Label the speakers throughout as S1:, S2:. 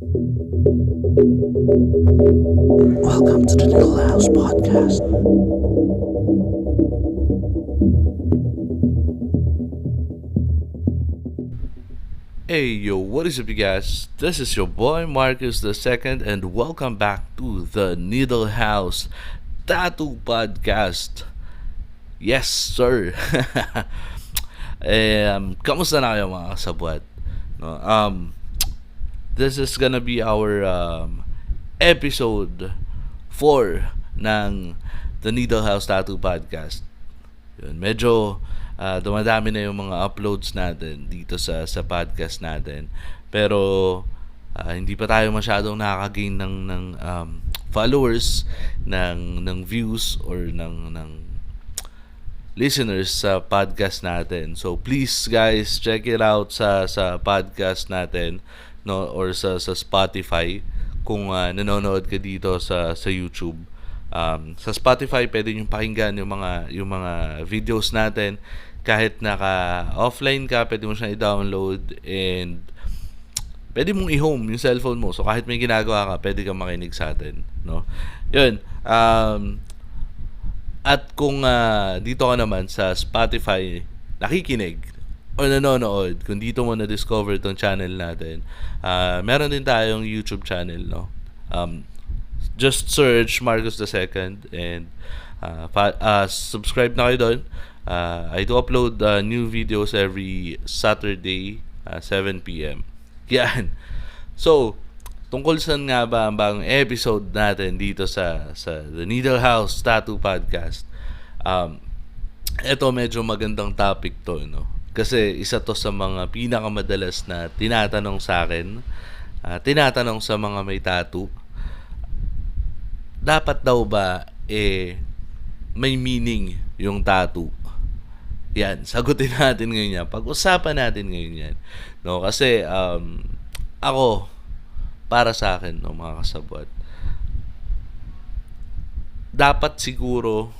S1: Welcome to the Little House Podcast.
S2: Hey yo, what is up you guys? This is your boy Marcus the Second and welcome back to the Needle House Tattoo Podcast. Yes, sir. Kamusta na kayo mga kasabwat? No, this is gonna be our episode 4 ng The Needle House Tattoo Podcast. Yun, medyo dumadami na yung mga uploads natin dito sa podcast natin. Pero hindi pa tayo masyadong nakaka-gain ng followers, ng views or ng listeners sa podcast natin. So please guys, check it out sa podcast natin, no, or sa Spotify kung nanonood ka dito sa YouTube. Sa Spotify pwede niyo pakinggan yung mga videos natin kahit naka-offline ka, pwede mo siyang i-download and pwede mong i-home yung cellphone mo. So kahit may ginagawa ka, pwede kang makinig sa atin, no? 'Yun. At kung dito ka naman sa Spotify nakikinig o nanonood, kung dito mo na-discover tong channel natin, meron din tayong YouTube channel, no? Just search Marcus the Second and subscribe na kayo doon. I do upload new videos every Saturday 7 p.m. Yan. So, tungkol saan nga ba ang bagong episode natin dito sa The Needle House Tattoo Podcast? Ito medyo magandang topic to, no? Kasi isa to sa mga pinakamadalas na tinatanong sa akin, tinatanong sa mga may tattoo. Dapat daw ba may meaning yung tattoo? Yan, sagutin natin ngayon yan. Pag-usapan natin ngayon yan. No, kasi ako, para sa akin, no, mga kasabwat, dapat siguro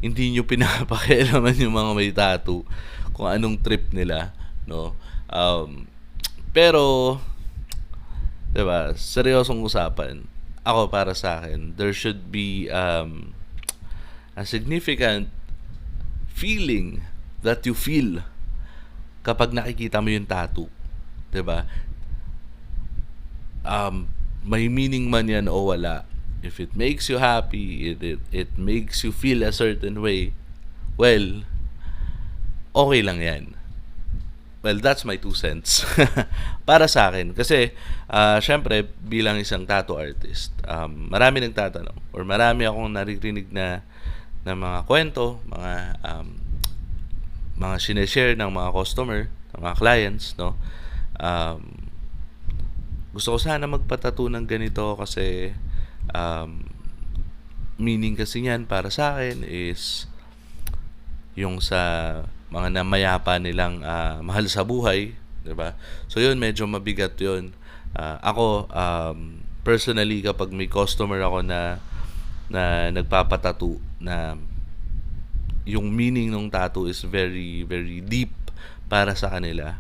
S2: hindi nyo pinapakialaman yung mga may tattoo kung anong trip nila, no? Pero diba, seryosong usapan. Ako, para sa akin, there should be a significant feeling that you feel kapag nakikita mo yung tattoo. Diba? May meaning man yan o wala. If it makes you happy, it makes you feel a certain way, well, okay lang yan. Well, that's my 2 cents. Para sa akin. Kasi, syempre, bilang isang tattoo artist, marami nagtatanong or marami akong naririnig na mga kwento, mga sineshare ng mga customer, ng mga clients, no? Gusto ko sana magpatattoo ng ganito kasi meaning kasi niyan para sa akin is yung sa mga namayapa nilang mahal sa buhay, 'di ba? So yun, medyo mabigat yun. Ako personally, kapag may customer ako na nagpapatattoo na yung meaning ng tattoo is very very deep para sa kanila,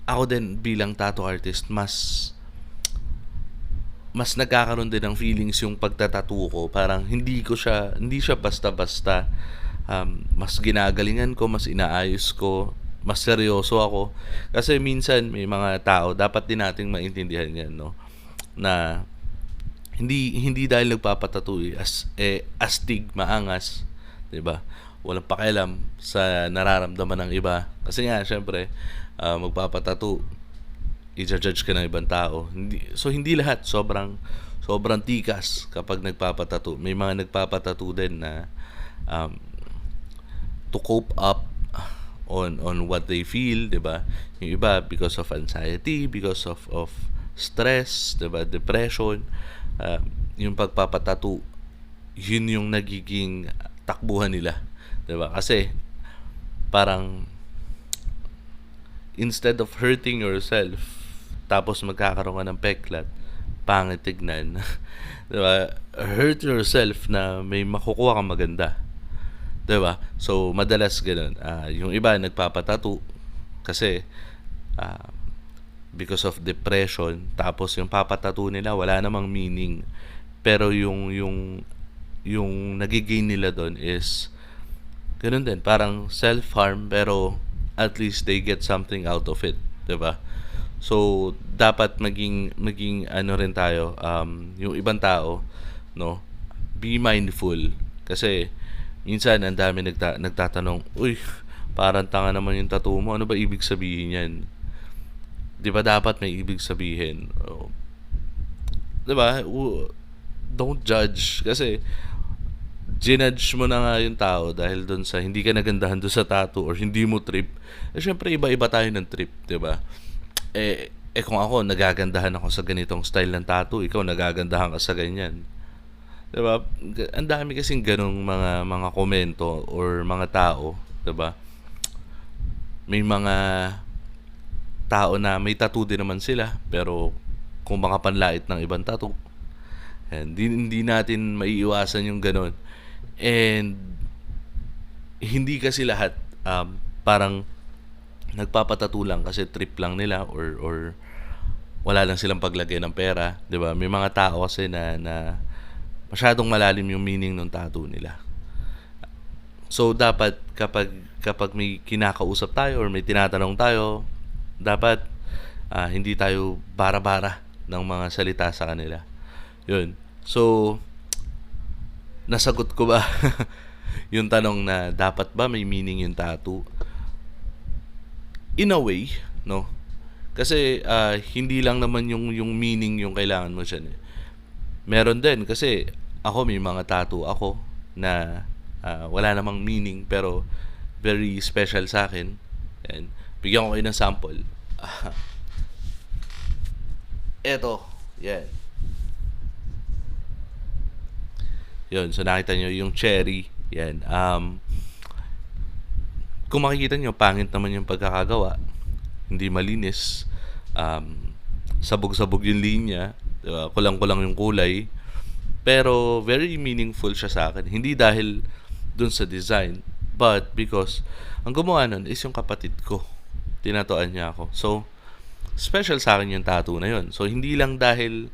S2: ako din bilang tattoo artist mas nagkakaroon din ng feelings yung pagtatattoo ko. Parang hindi siya basta-basta. Mas ginagalingan ko, mas inaayos ko, mas seryoso ako. Kasi minsan may mga tao, dapat din nating maintindihan yan, no? Na hindi dahil nagpapatattoo astig, maangas, 'di ba? Walang pakialam sa nararamdaman ng iba. Kasi nga syempre, magpapatattoo, i-judge ka ng ibang tao. Hindi lahat sobrang tikas kapag nagpapatattoo. May mga nagpapatattoo din na to cope up on what they feel, 'di ba? Yung iba because of anxiety, because of stress, 'di ba? Depression, yung pagpapatattoo, yun yung nagiging takbuhan nila, 'di ba? Kasi parang instead of hurting yourself tapos magkakaroon ka ng peklat, pangit tignan. 'Di ba? Hurt yourself na may makukuha kang maganda. 'Di ba? So madalas ganoon. Yung iba nagpapatattoo kasi because of depression, tapos yung papatattoo nila wala namang meaning. Pero yung nagigain nila doon is ganun din, parang self-harm, pero at least they get something out of it, 'di ba? So dapat maging ano rin tayo, yung ibang tao, no, be mindful. Kasi minsan ang dami nagtatanong, uy, parang tanga naman yung tattoo mo, ano ba ibig sabihin yan? Di ba dapat may ibig sabihin? Di ba? Don't judge. Kasi ginudge mo na nga yung tao dahil doon sa hindi ka nagandahan doon sa tattoo or hindi mo trip. Syempre iba-iba tayo ng trip, di ba? Kung ako nagagandahan ako sa ganitong style ng tattoo, ikaw nagagandahan ka sa ganyan. 'Di ba? Ang dami kasing ganung mga komento or mga tao, 'di ba? May mga tao na may tattoo din naman sila pero kung makapanlait ng ibang tattoo. Hindi natin maiiwasan yung ganon. And hindi kasi lahat parang nagpapatattoo lang kasi trip lang nila or wala lang silang paglagay ng pera, 'di ba? May mga tao kasi na masyadong malalim yung meaning ng tattoo nila. So dapat kapag may kinakausap tayo or may tinatanong tayo, dapat hindi tayo bara-bara ng mga salita sa kanila. 'Yun. So nasagot ko ba yung tanong na dapat ba may meaning yung tattoo? In a way, no? Kasi hindi lang naman yung meaning yung kailangan mo dyan eh. Meron din kasi ako may mga tattoo ako na wala namang meaning pero very special sa akin. And bigyan ko kayo ng sample. Eto, yan. Yun, so nakita nyo yung cherry. Yan. Kung makikita nyo, pangit naman yung pagkakagawa. Hindi malinis. Sabog-sabog yung linya. Diba? Kulang-kulang yung kulay. Pero very meaningful siya sa akin. Hindi dahil dun sa design, but because ang gumawa nun is yung kapatid ko. Tinatuan niya ako. So, special sa akin yung tattoo na yun. So, hindi lang dahil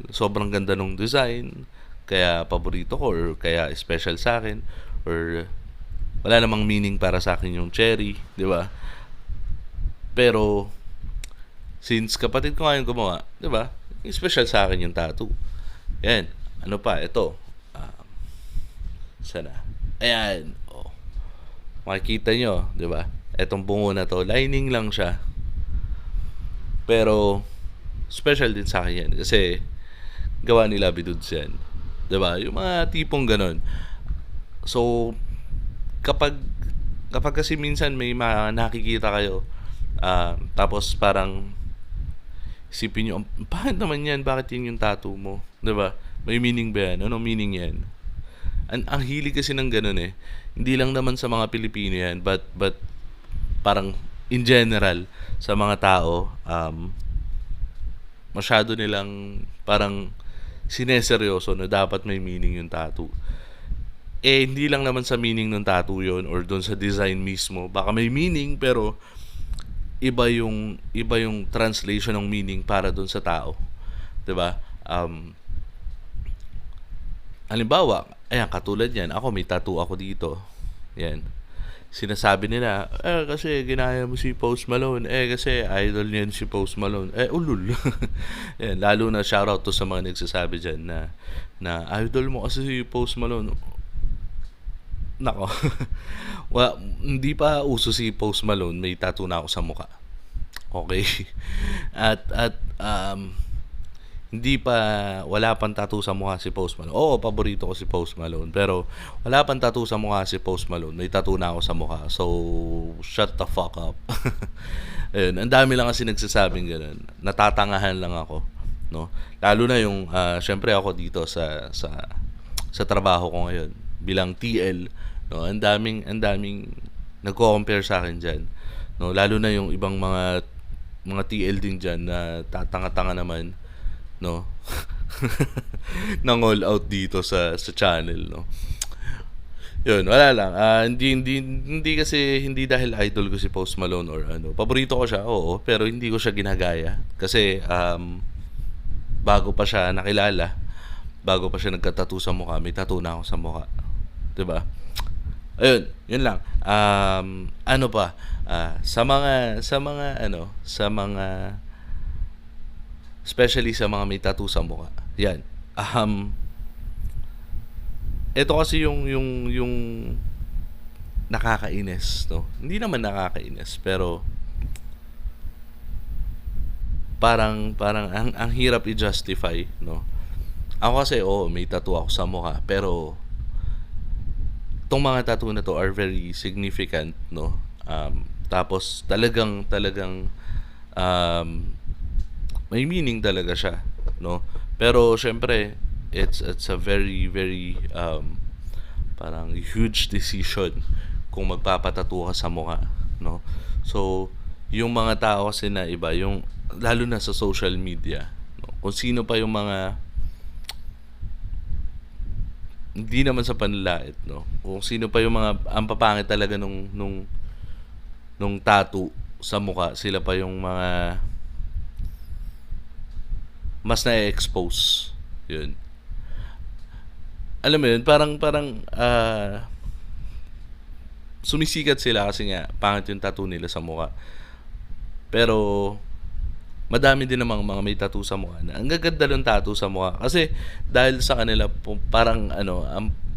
S2: sobrang ganda ng design, kaya paborito ko, or kaya special sa akin, or wala namang meaning para sa akin yung cherry, di ba? Pero since kapatid ko nga yung gumawa, di ba? Special sa akin yung tattoo. Yan. Ano pa? Ito. Sana. Ayan. Oh. Makikita nyo, di ba? Etong bungo na to, lining lang siya. Pero special din sa akin yan kasi gawa ni Labi Dudes yan. Di ba? Yung mga tipong ganon. So, kapag kasi minsan may nakikita kayo, tapos parang isipin nyo, bakit naman yan? Bakit yun yung tattoo mo? Diba? May meaning ba yan? Anong meaning yan? Ang hilig kasi ng ganun eh. Hindi lang naman sa mga Pilipino yan, but parang in general sa mga tao, masyado nilang parang sineseryoso na dapat may meaning yung tattoo. Hindi lang naman sa meaning ng tattoo yun or doon sa design mismo. Baka may meaning pero iba yung translation ng meaning para doon sa tao. 'Di ba? Halimbawa, ayan, katulad yan, ako may tattoo ako dito. Yan. Sinasabi nila, kasi ginaya mo si Post Malone. Kasi idol niyan si Post Malone. Ulul. Yan, lalo na shoutout to sa mga nagsasabi dyan na idol mo kasi si Post Malone. Nako. Hindi pa uso si Post Malone, may tattoo na ako sa mukha. Okay. At wala pang tattoo sa mukha si Post Malone. Oo, paborito ko si Post Malone, pero wala pang tattoo sa mukha si Post Malone. May tattoo na ako sa mukha. So, shut the fuck up. Ayun, ang dami lang kasi nagsasabing ganun. Natatangahan lang ako, no? Lalo na yung syempre ako dito sa trabaho ko ngayon bilang TL, no? Ang daming nagko-compare sa akin diyan, no? Lalo na yung ibang mga TL din diyan na tatanga-tanga naman, no? Nang all out dito sa channel, no? Yun, wala lang. Hindi kasi hindi dahil idol ko si Post Malone or ano. Paborito ko siya, oo, pero hindi ko siya ginagaya. Kasi bago pa siya nakilala, bago pa siya nagka-tattoo sa mukha, may tattoo na ako sa mukha. 'Di ba? Ayun, yun lang. Ano pa, sa mga especially sa mga may tattoo sa mukha. Yan. Ito kasi yung nakakainis, no? Hindi naman nakakainis, pero parang ang hirap i-justify, no? Ako kasi, may tattoo ako sa mukha, pero tong mga tattoo na to are very significant, no? Tapos talagang um, may meaning talaga siya, no? Pero syempre, it's a very very parang huge decision kung magpapatattoo ka sa mukha, no? So, yung mga tao kasi na iba, yung lalo na sa social media, no? Kung sino pa yung mga hindi naman sa panlalait, no? Kung sino pa yung mga ang papangit talaga nung tattoo sa mukha, sila pa yung mga mas na-expose. Yun. Alam mo yun, parang sumisikat sila kasi nga pangit yung tattoo nila sa mukha. Pero madami din namang mga may tattoo sa mukha na ang gaganda ng tattoo sa mukha kasi dahil sa kanila parang ano,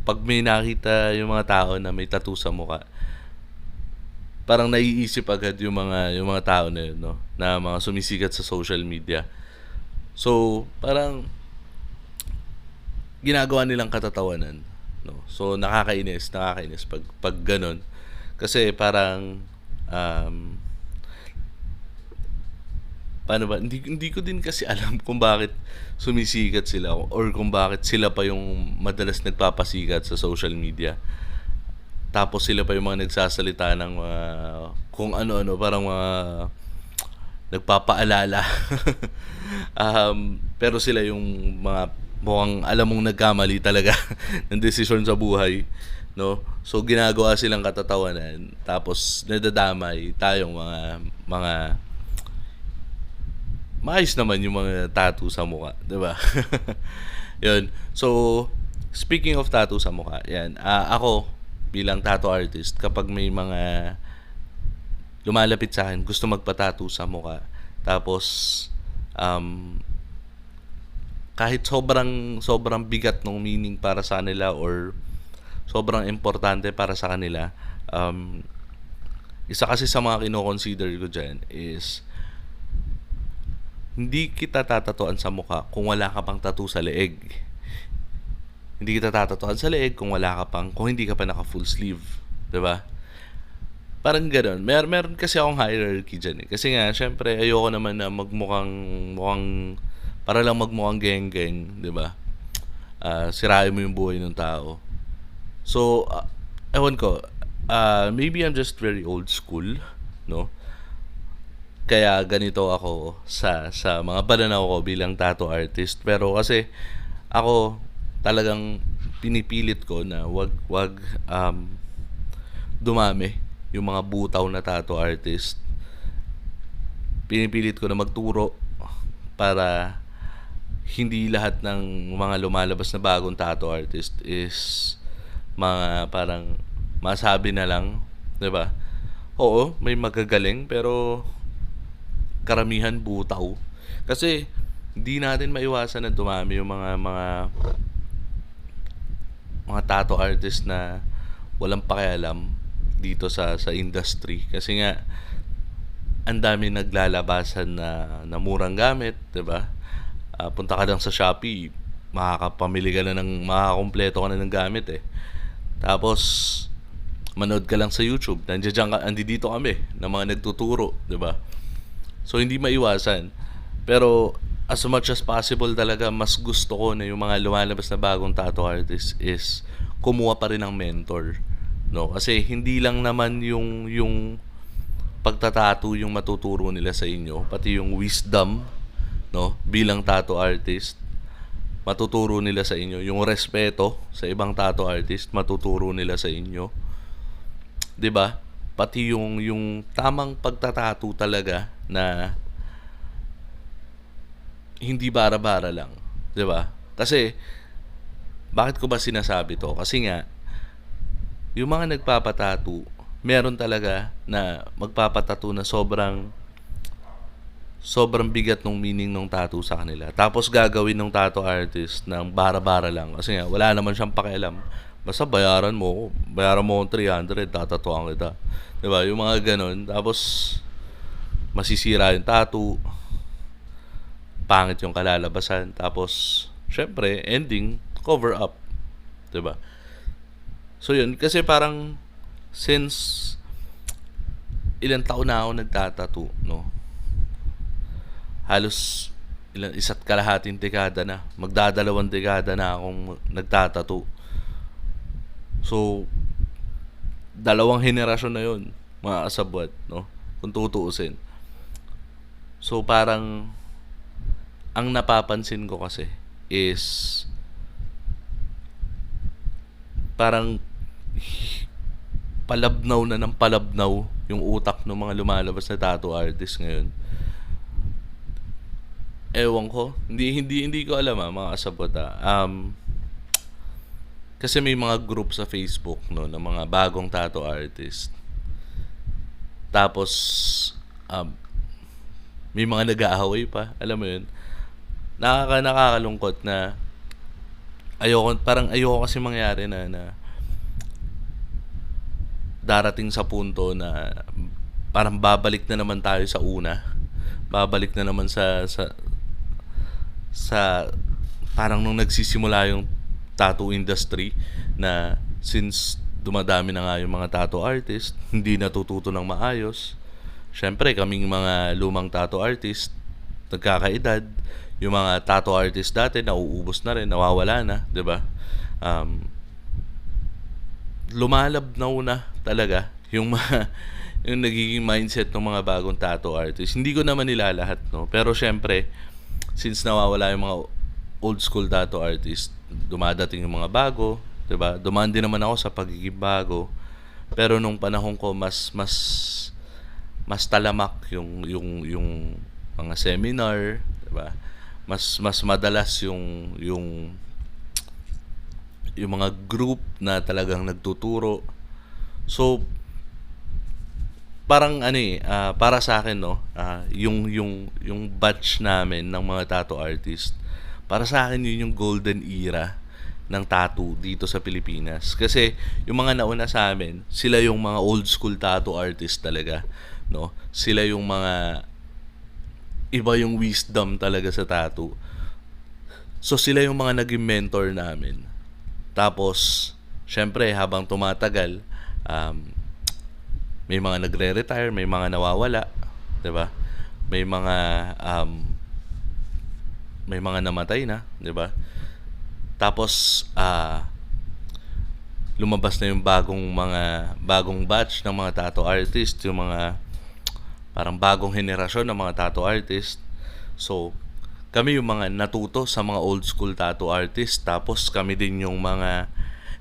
S2: pag may nakita yung mga tao na may tattoo sa mukha, parang naiisip agad yung mga tao na yun, no, na mga sumisikat sa social media. So parang ginagawa nilang katatawanan, no. So nakakainis pag ganun kasi parang um, paano ba, hindi ko din kasi alam kung bakit sumisikat sila or kung bakit sila pa yung madalas nagpapasikat sa social media. Tapos sila pa yung mga nagsasalita ng mga kung ano-ano, parang mga nagpapaalala. Pero sila yung mga mukhang alam mong nagkamali talaga ng desisyon sa buhay, no? So ginagawa silang katatawanan tapos nadadamay tayong mga maayos naman yung mga tattoo sa mukha, 'di ba? 'Yun. So, speaking of tattoo sa mukha, 'yan. Ako bilang tattoo artist, kapag may mga lumalapit sa akin, gusto magpa-tattoo sa mukha. Tapos um, kahit sobrang bigat ng meaning para sa kanila or sobrang importante para sa kanila, isa kasi sa mga kino-consider ko diyan is hindi kita tatatuan sa mukha kung wala ka pang tattoo sa leeg. Hindi kita tatatuan sa leeg kung hindi ka pa naka full sleeve, 'di ba? Parang gano'n. Meron kasi akong hierarchy diyan eh. Kasi nga syempre ayoko naman na mukhang para lang magmukhang geng-geng, 'di ba? Sirain mo yung buhay ng tao. So, ewan ko, maybe I'm just very old school, no? Kaya ganito ako sa mga pananaw ko bilang tattoo artist. Pero kasi ako talagang pinipilit ko na wag dumami yung mga butaw na tattoo artist. Pinipilit ko na magturo para hindi lahat ng mga lumalabas na bagong tattoo artist is mga parang masabi na lang, 'di ba? Oo, may magagaling pero karamihan butaw. Kasi hindi natin maiwasan na dumami yung mga tattoo artist na walang pakialam dito sa industry kasi nga ang dami naglalabasan na murang gamit, 'di ba? Punta ka lang sa Shopee, makakapamili ka na makakakumpleto ka na ng gamit eh. Tapos manood ka lang sa YouTube, dito kami ng mga nagtuturo, 'di ba? So hindi maiwasan. Pero as much as possible talaga mas gusto ko na yung mga lumalabas na bagong tattoo artist is kumuha pa rin ng mentor, no? Kasi hindi lang naman yung pagtatato yung matuturo nila sa inyo, pati yung wisdom, no, bilang tattoo artist. matuturo nila sa inyo. Yung respeto sa ibang tattoo artist, matuturo nila sa inyo. 'Di ba? Pati yung tamang pagtatato talaga na hindi bara-bara lang, 'di ba? Kasi bakit ko ba sinasabi 'to? Kasi nga yung mga nagpapatato, meron talaga na magpapatato na sobrang bigat ng meaning ng tattoo sa kanila. Tapos gagawin ng tattoo artist ng bara-bara lang kasi nga wala naman siyang pakialam. Basta bayaran mo akong 300, tatatuan kita. 'Di ba? Yung mga ganun. Tapos masisira yung tattoo, pangit yung kalalabasan. Tapos syempre, ending cover up, 'di ba? So yun, kasi parang since ilang taon na ako nagtatato, no? Halos isa't kalahating dekada na. Magdadalawang dekada na akong nagtatato. So, dalawang henerasyon na yun, mga kasabwat, no? Kung tutuusin. So, parang ang napapansin ko kasi is parang palabnaw na ng palabnaw yung utak ng mga lumalabas na tattoo artist ngayon. Ewan ko, hindi ko alam mga kasabot. Kasi may mga group sa Facebook, no, ng mga bagong tattoo artist. Tapos may mga nag-aaway pa, alam mo yun. Nakakalungkot na ayoko kasi mangyari na darating sa punto na parang babalik na naman tayo sa una. Babalik na naman sa parang nung nagsisimula yung tattoo industry, na since dumadami na nga yung mga tattoo artist, hindi natututo ng maayos. Syempre, kaming mga lumang tattoo artist, nagkakaedad. Yung mga tattoo artist dati, nauubos na rin, nawawala na, 'di ba? Lumalabnaw na talaga yung yung nagiging mindset ng mga bagong tattoo artist. Hindi ko naman nilalahat, no? Pero syempre, since nawawala yung mga old school tattoo artist, dumadating yung mga bago, 'di ba? Dumaan din naman ako sa pagiging bago. Pero nung panahon ko mas talamak yung mga seminar, 'di ba? Mas madalas yung mga group na talagang nagtuturo. So parang para sa akin, no, yung batch namin ng mga tattoo artist, para sa akin yun yung golden era ng tattoo dito sa Pilipinas. Kasi yung mga nauna sa amin, sila yung mga old school tattoo artist talaga, no? Sila yung mga iba yung wisdom talaga sa tattoo. So sila yung mga naging mentor namin. Tapos syempre habang tumatagal, may mga nagre-retire, may mga nawawala, 'di ba? May mga namatay na, 'di ba? Tapos lumabas na yung bagong batch ng mga tattoo artist, yung mga parang bagong henerasyon ng mga tattoo artist. So kami yung mga natuto sa mga old school tattoo artist, tapos kami din yung mga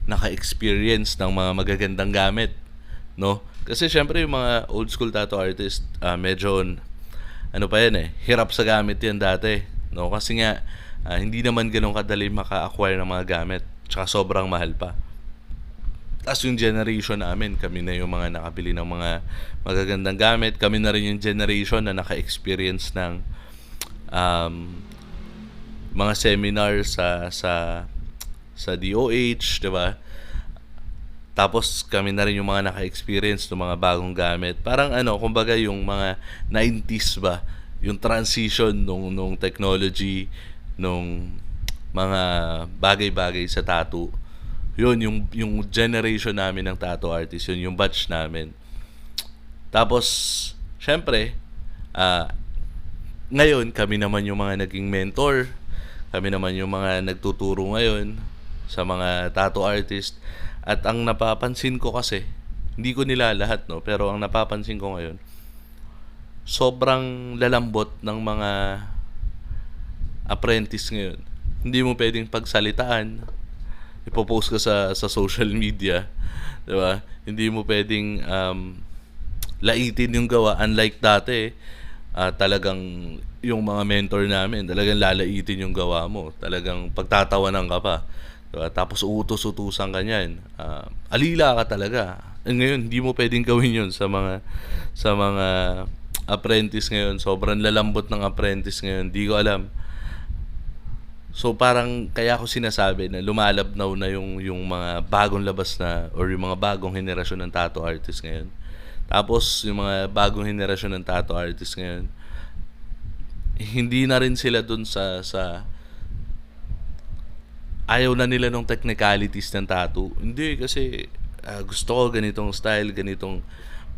S2: naka-experience ng mga magagandang gamit, no? Kasi syempre yung mga old school tattoo artist, medyo pa yan, hirap sa gamit yan dati, no? Kasi nga hindi naman ganun kadali maka-acquire ng mga gamit, tsaka sobrang mahal pa. Tapos yung generation namin, kami na yung mga nakabili ng mga magagandang gamit. Kami na rin yung generation na naka-experience ng mga seminar sa DOH, 'di ba? Tapos kami na rin yung mga naka-experience ng mga bagong gamit. Parang kumbaga yung mga 90s ba, yung transition nung technology, nung mga bagay-bagay sa tattoo. Yun yung generation namin ng tattoo artist, yun yung batch namin. Tapos syempre, ngayon kami naman yung mga naging mentor. Kami naman yung mga nagtuturo ngayon sa mga tattoo artist. At ang napapansin ko kasi, hindi ko nilalahat, no, pero ang napapansin ko ngayon, sobrang lalambot ng mga apprentice ngayon. hindi mo pwedeng pagsalitaan. Ipo-post ka sa social media, 'di ba? Hindi mo pwedeng laitin yung gawa unlike dati. Talagang yung mga mentor namin, talagang lalaitin yung gawa mo. Talagang pagtatawanan ka pa. Diba? Tapos uutos-utusan ka niyan. Alila ka talaga. Ngayon, hindi mo pwedeng gawin yun sa mga apprentice ngayon. Sobrang lalambot ng apprentice ngayon. Di ko alam. So parang kaya ako sinasabi na lumalabnaw na yung mga bagong labas na or yung mga bagong henerasyon ng tattoo artist ngayon. Tapos yung mga bagong henerasyon ng tattoo artist ngayon, hindi na rin sila dun sa ayaw na nila ng technicalities ng tattoo. Hindi kasi gusto ko ganitong style, ganitong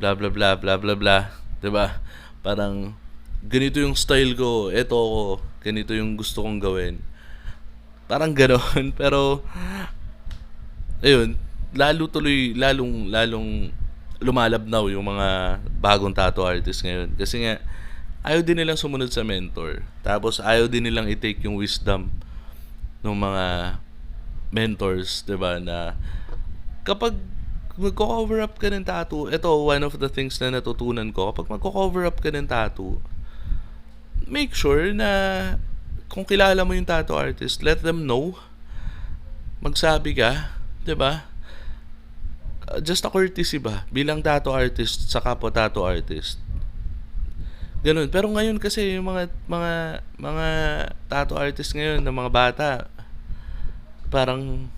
S2: bla bla bla bla bla bla, 'di ba? Parang ganito yung style ko, eto ako, ganito yung gusto kong gawin. Parang ganoon pero ayun, lalong lumalabnaw yung mga bagong tattoo artist ngayon kasi nga ayaw din nilang sumunod sa mentor. Tapos ayaw din nilang i-take yung wisdom ng mga mentors, 'di ba, na kapag magko-cover up ka ng tattoo, ito one of the things na natutunan ko, kapag magko-cover up ka ng tattoo, make sure na kung kilala mo yung tattoo artist, let them know. Magsabi ka, 'di ba? Just a courtesy ba bilang tattoo artist sa kapwa tattoo artist. Ganun. Pero ngayon kasi yung mga tattoo artist ngayon ng mga bata, parang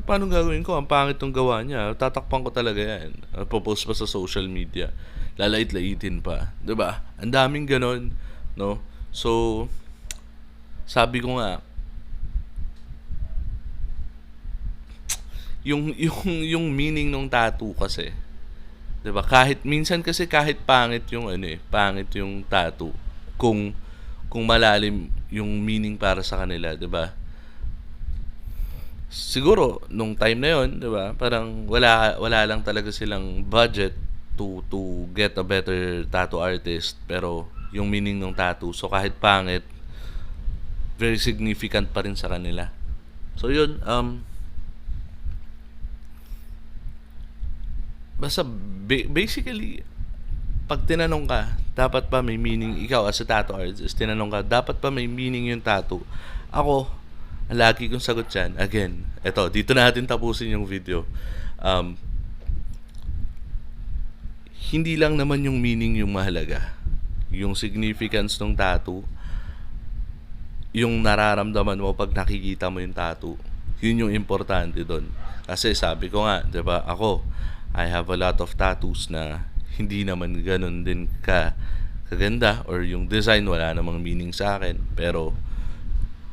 S2: paano gagawin ko? Ang pangit ng gawa niya. Tatakpan ko talaga yan. Popost pa sa social media. Lalait-laitin pa. 'Di ba? Ang daming ganon, no? So, sabi ko nga, yung meaning ng tattoo kasi, 'di ba? Kahit minsan kasi kahit pangit yung pangit yung tattoo, kung malalim yung meaning para sa kanila, 'di ba? Siguro nung time na 'yon, 'di ba? Parang wala lang talaga silang budget to get a better tattoo artist, pero yung meaning ng tattoo, so kahit pangit, very significant pa rin sa kanila. So yun, basta basically, pag tinanong ka, dapat ba may meaning, ikaw as a tattoo artist, tinanong ka, dapat ba may meaning yung tattoo? Ako, ang lagi kong sagot dyan, again, eto, dito natin tapusin yung video. Hindi lang naman yung meaning yung mahalaga. Yung significance ng tattoo, yung nararamdaman mo pag nakikita mo yung tattoo, yun yung importante doon. Kasi sabi ko nga, 'di ba, I have a lot of tattoos na hindi naman ganun din kaganda, or yung design wala namang meaning sa akin, pero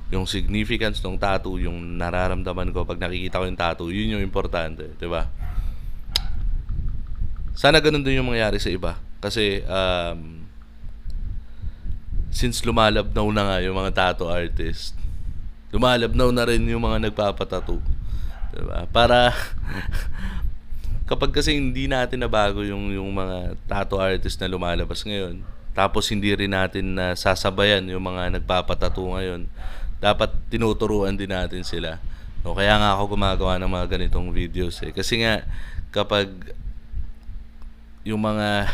S2: yung significance ng tattoo, yung nararamdaman ko pag nakikita ko yung tattoo, yun yung importante, 'di ba? Sana ganun din yung mangyari sa iba kasi since lumalabnaw na nga yung mga tattoo artist, lumalabnaw na rin yung mga nagpapatattoo, 'di ba? Para kapag kasi hindi natin nabago yung mga tattoo artist na lumalabas ngayon, tapos hindi rin natin na sasabayan yung mga nagpapatattoo ngayon, dapat tinuturuan din natin sila. No, kaya nga ako gumagawa ng mga ganitong videos kasi nga kapag yung mga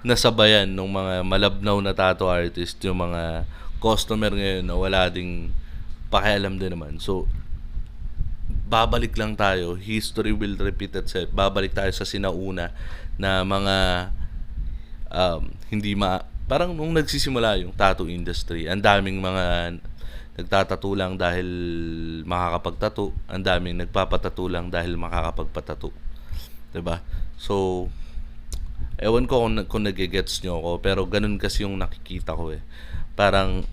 S2: nasabayan ng mga malabnaw na tattoo artist, yung mga customer ngayon na wala ding pakialam din naman. So, babalik lang tayo. History will repeat itself. Babalik tayo sa sinauna na mga parang nung nagsisimula yung tattoo industry, ang daming mga nagtatattoo lang dahil makakapagtattoo, ang daming nagpapatattoo lang dahil makakapagpatattoo. 'Di ba? So, ewan ko kung nagigets nyo ako, pero ganun kasi yung nakikita ko Parang,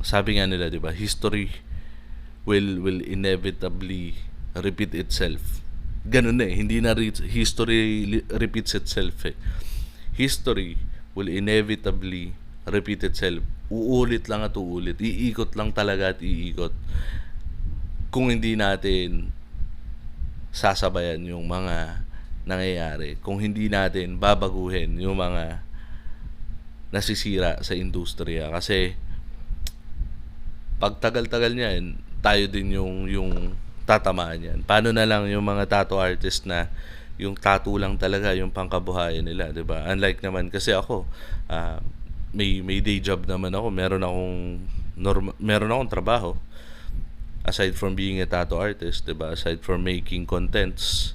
S2: sabi nga nila, 'di ba, history will inevitably repeat itself. Ganun hindi na history repeats itself History will inevitably repeat itself. Uulit lang at uulit. Iikot lang talaga at iikot. Kung hindi natin sasabayan yung mga nangyayari, kung hindi natin babaguhin yung mga nasisira sa industriya, kasi pag tagal-tagal niyan, tayo din yung tatamaan yan. Paano na lang yung mga tattoo artist na yung tattoo lang talaga yung pangkabuhayan nila, 'di ba? Unlike naman kasi ako, ah, may day job naman ako. Meron akong trabaho aside from being a tattoo artist, 'di ba? Aside from making contents,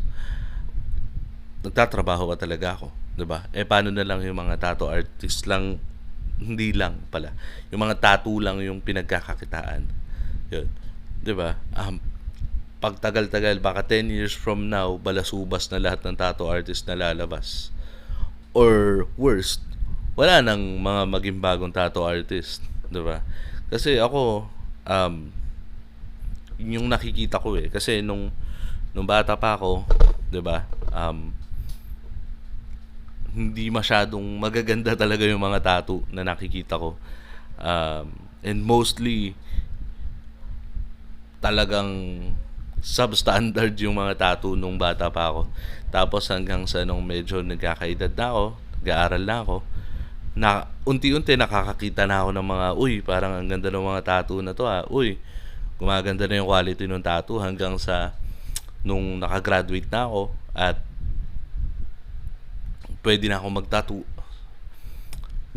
S2: nagtatrabaho ka talaga ako, 'di ba? Paano na lang yung mga tattoo artist lang, hindi lang pala. Yung mga tattoo lang yung pinagkakakitaan. 'Yun. 'Di ba? Pagtagal-tagal, baka 10 years from now, balasubas na lahat ng tattoo artist na lalabas. Or worst, wala nang mga maging bagong tattoo artist, 'di ba? Kasi ako, yun yung nakikita ko eh. Kasi nung bata pa ako, 'di ba? Hindi masyadong magaganda talaga yung mga tattoo na nakikita ko. And mostly talagang substandard yung mga tattoo nung bata pa ako. Tapos hanggang sa nung medyo nagkakaedad na ako, nag-aaral na ako, na unti-unti nakakakita na ako ng mga, uy, parang ang ganda ng mga tattoo na to uy, gumaganda na yung quality ng tattoo, hanggang sa nung nakagraduate na ako at pwede na ako mag-tattoo.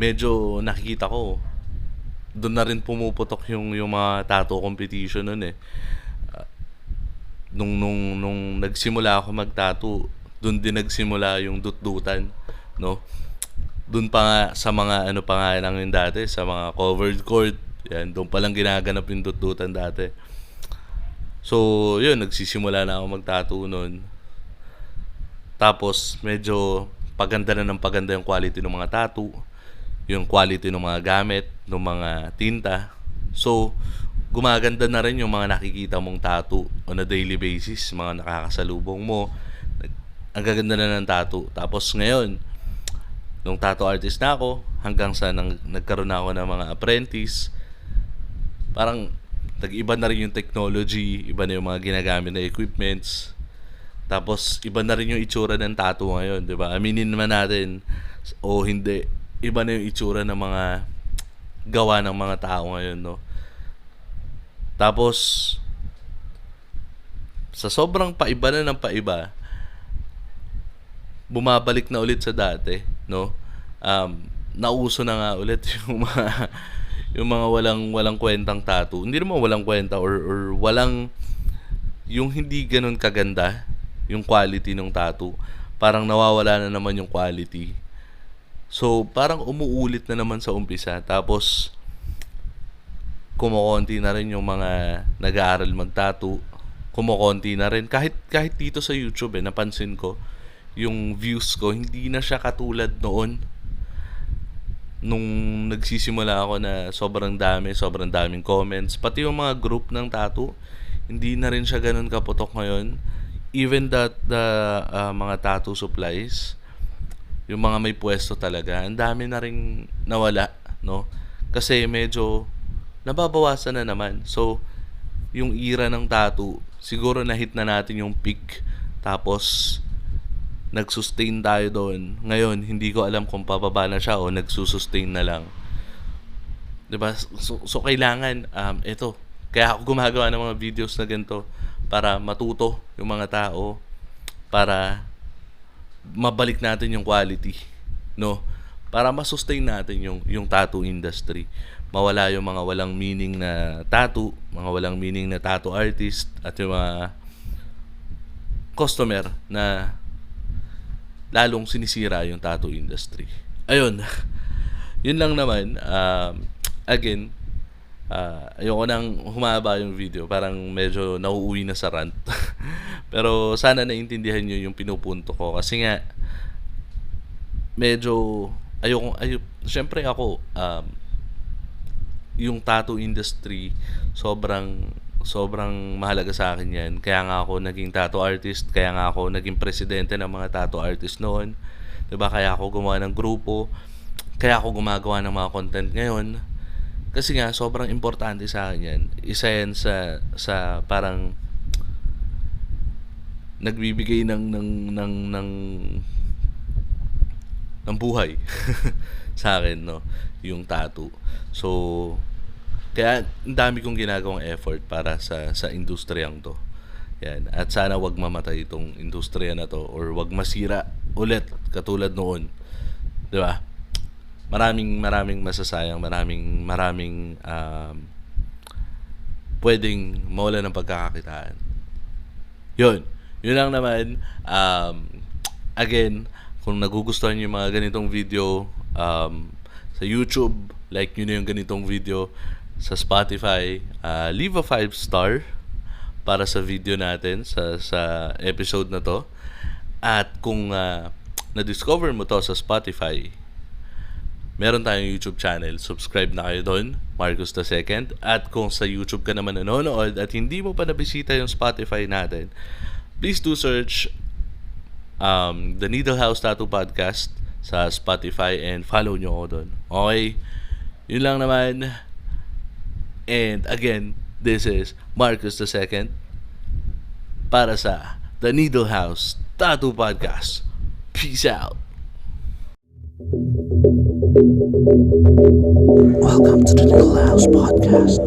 S2: Medyo nakikita ko, doon na rin pumuputok yung mga tattoo competition nun eh. Nung nagsimula ako mag-tattoo, doon din nagsimula yung dut-dutan, no? Doon pa nga sa mga ano pa nga lang yung dati, sa mga covered court, yan, doon pa lang ginaganap yung dut-dutan dati. So, yun, nagsisimula na ako mag-tattoo noon. Tapos, medyo paganda na ng paganda yung quality ng mga tattoo, yung quality ng mga gamit, ng mga tinta. So, gumaganda na rin yung mga nakikita mong tattoo on a daily basis, mga nakakasalubong mo. Ang gaganda na ng tattoo. Tapos ngayon, nung tattoo artist na ako, hanggang sa nagkaroon na ako ng mga apprentice, parang nag-iba na rin yung technology, iba na yung mga ginagamit na equipments. Tapos iba na rin yung itsura ng tattoo ngayon, 'di ba? Aminin naman natin o hindi, iba na yung itsura ng mga gawa ng mga tao ngayon, no? Tapos sa sobrang paiba na ng paiba, bumabalik na ulit sa dati, no? Nauso na nga ulit yung mga walang kwentang tattoo. Hindi naman walang kwenta or walang yung hindi ganun kaganda yung quality ng tattoo. Parang nawawala na naman yung quality. So, parang umuulit na naman sa umpisa. Tapos kumukonti na rin yung mga nag-aaral mag-tattoo. Kumukonti na rin kahit dito sa YouTube napansin ko yung views ko hindi na siya katulad noon nung nagsisimula ako na sobrang daming comments, pati yung mga group ng tattoo hindi na rin siya ganun kaputok ngayon. Even that the mga tattoo supplies, yung mga may pwesto talaga, ang dami na ring nawala, no? Kasi medyo nababawasan na naman. So yung era ng tattoo, siguro na-hit na natin yung peak. Tapos nag-sustain tayo doon. Ngayon, hindi ko alam kung pababa na siya o nagsusustain na lang. 'Di ba? So kailangan ito. Kaya ako gumagawa ng mga videos na ganito para matuto yung mga tao, para mabalik natin yung quality, no? Para ma-sustain natin yung tattoo industry. Mawala yung mga walang meaning na tattoo, mga walang meaning na tattoo artist, at yung mga customer na lalong sinisira yung tattoo industry. Ayun. Yun lang naman. Again, ayoko nang humaba yung video. Parang medyo nauuwi na sa rant. Pero sana naintindihan nyo yung pinupunto ko. Kasi nga, medyo syempre ako, yung tattoo industry, sobrang mahalaga sa akin yan. Kaya nga ako naging tattoo artist, kaya nga ako naging presidente ng mga tattoo artist noon. 'Di ba? Kaya ako gumawa ng grupo, kaya ako gumagawa ng mga content ngayon. Kasi nga sobrang importante sa akin yan. Isa yan sa parang nagbibigay ng buhay sa akin, no, yung tattoo. So Kaya ang dami kong ginagawang effort para sa industriyang to. Yan. At sana wag mamatay itong industriya na to or wag masira ulit katulad noon. 'Di ba? Maraming masasayang, maraming pwedeng mawala ng pagkakakitaan. Yun lang naman. Again, kung nagugustuhan niyo yung mga ganitong video sa YouTube, like nyo na yung ganitong video. Sa Spotify, leave a 5-star para sa video natin sa episode na to. At kung na-discover mo to sa Spotify, meron tayong YouTube channel. Subscribe na kayo doon, Marcus the Second. At kung sa YouTube ka naman nanonood at hindi mo pa nabisita yung Spotify natin, please do search The Needle House Tattoo Podcast sa Spotify and follow nyo ako doon. Okay? Yun lang naman. And again, this is Marcus the Second para sa The Needle House Tattoo Podcast. Peace out.
S1: Welcome to the Needle House Podcast.